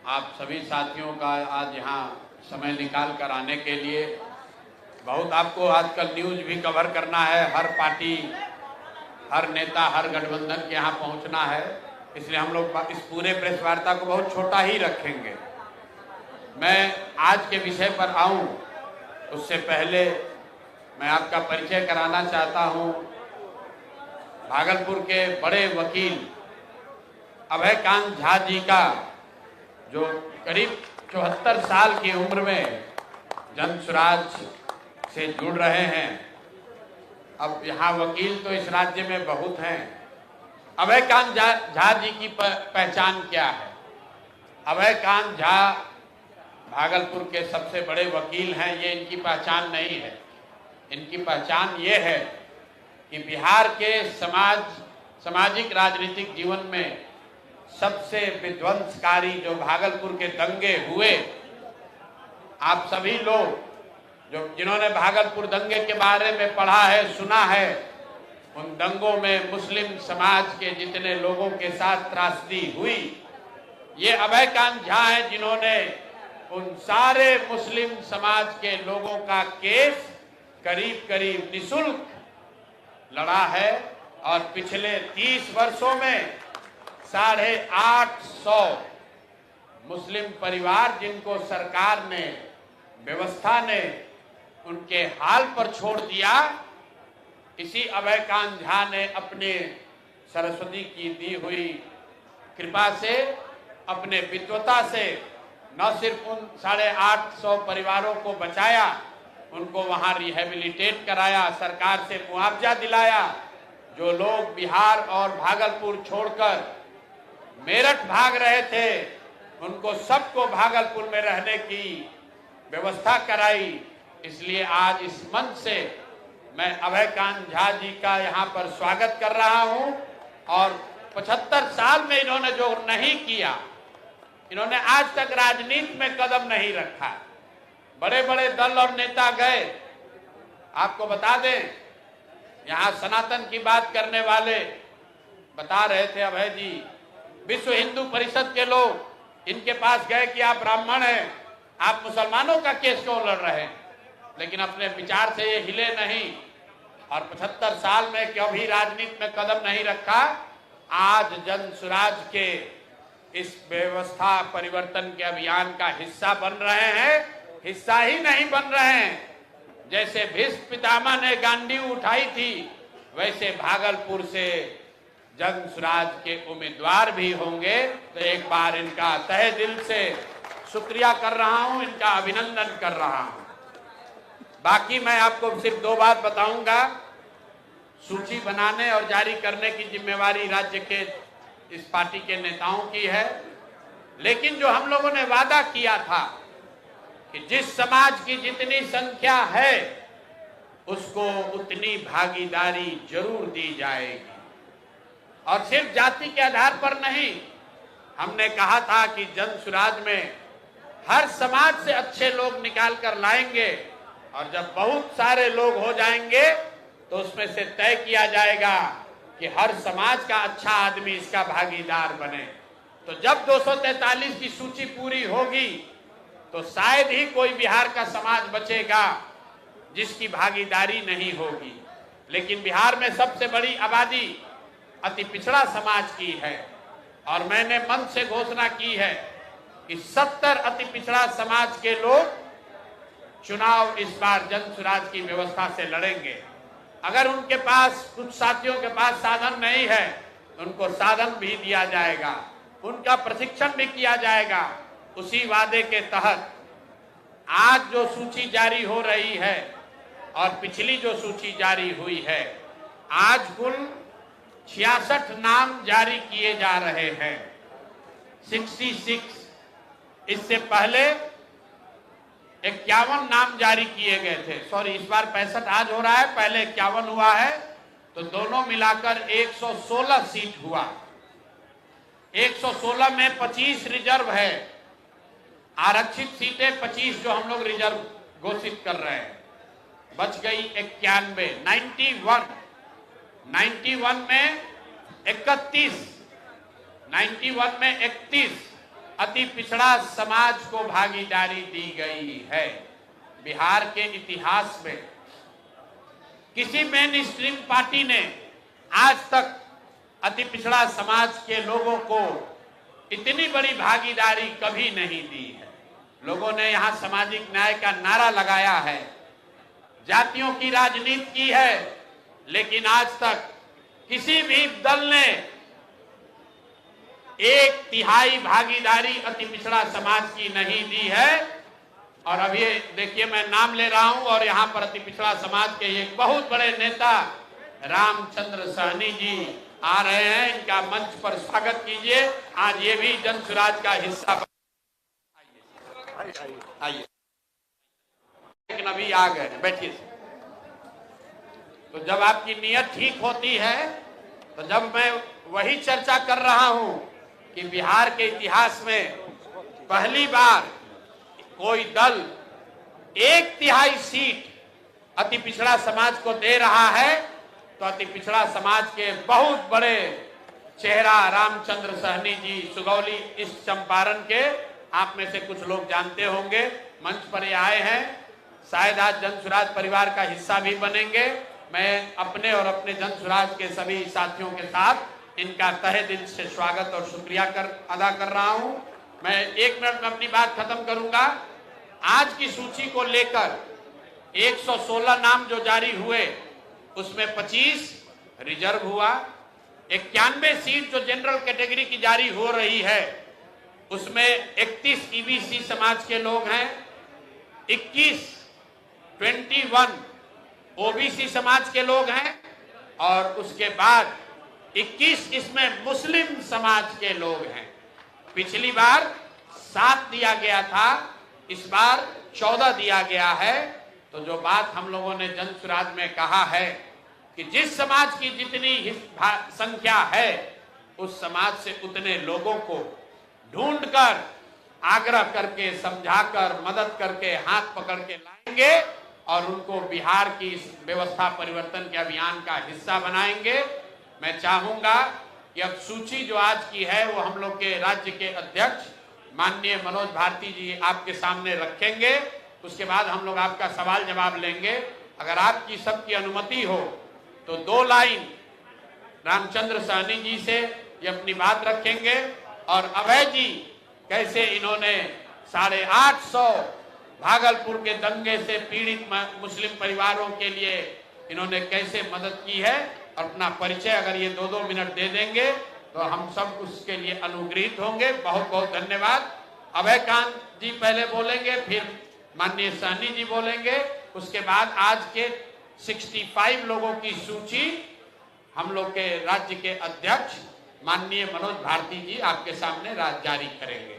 आप सभी साथियों का आज यहाँ समय निकाल कर आने के लिए। बहुत आपको आजकल न्यूज़ भी कवर करना है, हर पार्टी, हर नेता, हर गठबंधन के यहाँ पहुँचना है, इसलिए हम लोग इस पूरे प्रेस वार्ता को बहुत छोटा ही रखेंगे। मैं आज के विषय पर आऊँ उससे पहले मैं आपका परिचय कराना चाहता हूँ। भागलपुर के बड़े वकील अभयकांत झा जी का, जो करीब 74 साल की उम्र में जन स्वराज से जुड़ रहे हैं। अब यहाँ वकील तो इस राज्य में बहुत हैं। अभयकांत झा जी की पहचान क्या है? अभयकांत झा भागलपुर के सबसे बड़े वकील हैं, ये इनकी पहचान नहीं है। इनकी पहचान ये है कि बिहार के सामाजिक राजनीतिक जीवन में सबसे विध्वंसकारी जो भागलपुर के दंगे हुए, आप सभी लोग जिन्होंने भागलपुर दंगे के बारे में पढ़ा है, सुना है, उन दंगों में मुस्लिम समाज के जितने लोगों के साथ त्रासदी हुई, ये अभयकांत झा हैं जिन्होंने उन सारे मुस्लिम समाज के लोगों का केस करीब करीब निःशुल्क लड़ा है। और पिछले 30 वर्षों में 850 मुस्लिम परिवार जिनको सरकार ने, व्यवस्था ने उनके हाल पर छोड़ दिया, इसी अभयकांत झा ने अपने सरस्वती की दी हुई कृपा से, अपने विद्वता से न सिर्फ उन 850 परिवारों को बचाया, उनको वहां रिहेबिलिटेट कराया, सरकार से मुआवजा दिलाया। जो लोग बिहार और भागलपुर छोड़कर मेरठ भाग रहे थे, उनको सबको भागलपुर में रहने की व्यवस्था कराई। इसलिए आज इस मंच से मैं अभयकांत झा जी का यहाँ पर स्वागत कर रहा हूँ। और 75 साल में इन्होंने जो नहीं किया, इन्होंने आज तक राजनीति में कदम नहीं रखा। बड़े बड़े दल और नेता गए। आपको बता दें, यहाँ सनातन की बात करने वाले बता रहे थे अभय जी, विश्व हिंदू परिषद के लोग इनके पास गए कि आप ब्राह्मण हैं, आप मुसलमानों का केस क्यों लड़ रहे हैं? लेकिन अपने विचार से ये हिले नहीं और 75 साल में कभी राजनीति में कदम नहीं रखा। आज जन स्वराज के इस व्यवस्था परिवर्तन के अभियान का हिस्सा बन रहे हैं। हिस्सा ही नहीं बन रहे हैं, जैसे भीष्म पितामह ने गांडी उठाई थी, वैसे भागलपुर से जन स्वराज के उम्मीदवार भी होंगे। तो एक बार इनका तहे दिल से शुक्रिया कर रहा हूं, इनका अभिनंदन कर रहा हूं। बाकी मैं आपको सिर्फ 2 बात बताऊंगा। सूची बनाने और जारी करने की जिम्मेवारी राज्य के इस पार्टी के नेताओं की है, लेकिन जो हम लोगों ने वादा किया था कि जिस समाज की जितनी संख्या है उसको उतनी भागीदारी जरूर दी जाएगी। और सिर्फ जाति के आधार पर नहीं, हमने कहा था कि जन स्वराज में हर समाज से अच्छे लोग निकाल कर लाएंगे और जब बहुत सारे लोग हो जाएंगे तो उसमें से तय किया जाएगा कि हर समाज का अच्छा आदमी इसका भागीदार बने। तो जब 243 की सूची पूरी होगी तो शायद ही कोई बिहार का समाज बचेगा जिसकी भागीदारी नहीं होगी। लेकिन बिहार में सबसे बड़ी आबादी अति पिछड़ा समाज की है और मैंने मंच से घोषणा की है कि 70 अति पिछड़ा समाज के लोग चुनाव इस बार जन स्वराज की व्यवस्था से लड़ेंगे। अगर उनके पास, कुछ साथियों के पास साधन नहीं है, उनको साधन भी दिया जाएगा, उनका प्रशिक्षण भी किया जाएगा। उसी वादे के तहत आज जो सूची जारी हो रही है और पिछली जो सूची जारी हुई है, आज कुल 66 नाम जारी किए जा रहे हैं। 66। इससे पहले 51 नाम जारी किए गए थे। सॉरी, इस बार 65 आज हो रहा है, पहले 51 हुआ है, तो दोनों मिलाकर 116 सीट हुआ। 116 में 25 रिजर्व है, आरक्षित सीटें 25 जो हम लोग रिजर्व घोषित कर रहे हैं, बच गई 91। 91 में 31, 91 में 31, अति पिछड़ा समाज को भागीदारी दी गई है। बिहार के इतिहास में किसी मेन स्ट्रीम पार्टी ने आज तक अति पिछड़ा समाज के लोगों को इतनी बड़ी भागीदारी कभी नहीं दी है। लोगों ने यहां सामाजिक न्याय का नारा लगाया है, जातियों की राजनीति की है, लेकिन आज तक किसी भी दल ने 1/3 भागीदारी अति पिछड़ा समाज की नहीं दी है। और अभी देखिए, मैं नाम ले रहा हूं और यहां पर अति पिछड़ा समाज के एक बहुत बड़े नेता रामचंद्र सहनी जी आ रहे हैं। इनका मंच पर स्वागत कीजिए। आज ये भी जन सुराज का हिस्सा आइए, लेकिन अभी आ गए, बैठिए। तो जब आपकी नीयत ठीक होती है, तो जब मैं वही चर्चा कर रहा हूं कि बिहार के इतिहास में पहली बार कोई दल 1/3 सीट अति पिछड़ा समाज को दे रहा है, तो अति पिछड़ा समाज के बहुत बड़े चेहरा रामचंद्र सहनी जी, सुगौली ईस्ट चंपारण के, आप में से कुछ लोग जानते होंगे, मंच पर ये आए हैं। शायद आज जन सुराज परिवार का हिस्सा भी बनेंगे। मैं अपने और अपने जन सुराज के सभी साथियों के साथ इनका तहे दिल से स्वागत और शुक्रिया अदा कर रहा हूं। मैं 1 मिनट में अपनी बात खत्म करूंगा। आज की सूची को लेकर 116 नाम जो जारी हुए, उसमें 25 रिजर्व हुआ। 91 सीट जो जनरल कैटेगरी की जारी हो रही है, उसमें 31 ईबीसी समाज के लोग हैं, 21 ओबीसी समाज के लोग हैं, और उसके बाद 21 इसमें मुस्लिम समाज के लोग हैं। पिछली बार 7 दिया गया था, इस बार 14 दिया गया है। तो जो बात हम लोगों ने जन सुराज में कहा है कि जिस समाज की जितनी संख्या है, उस समाज से उतने लोगों को ढूंढकर, आग्रह करके, समझाकर, मदद करके, हाथ पकड़ के लाएंगे और उनको बिहार की इस व्यवस्था परिवर्तन के अभियान का हिस्सा बनाएंगे। मैं चाहूंगा कि अब सूची जो आज की है वो हम लोग के राज्य के अध्यक्ष माननीय मनोज भारती जी आपके सामने रखेंगे। उसके बाद हम लोग आपका सवाल जवाब लेंगे। अगर आपकी सबकी अनुमति हो तो 2 लाइन रामचंद्र सहनी जी से ये अपनी बात रखेंगे, और अभय जी कैसे इन्होंने 850 भागलपुर के दंगे से पीड़ित मुस्लिम परिवारों के लिए इन्होंने कैसे मदद की है, और अपना परिचय अगर ये 2-2 मिनट दे देंगे तो हम सब उसके लिए अनुग्रहित होंगे। बहुत बहुत धन्यवाद। अभय कांत जी पहले बोलेंगे, फिर माननीय सहनी जी बोलेंगे। उसके बाद आज के 65 लोगों की सूची हम लोग के राज्य के अध्यक्ष माननीय मनोज भारती जी आपके सामने जारी करेंगे।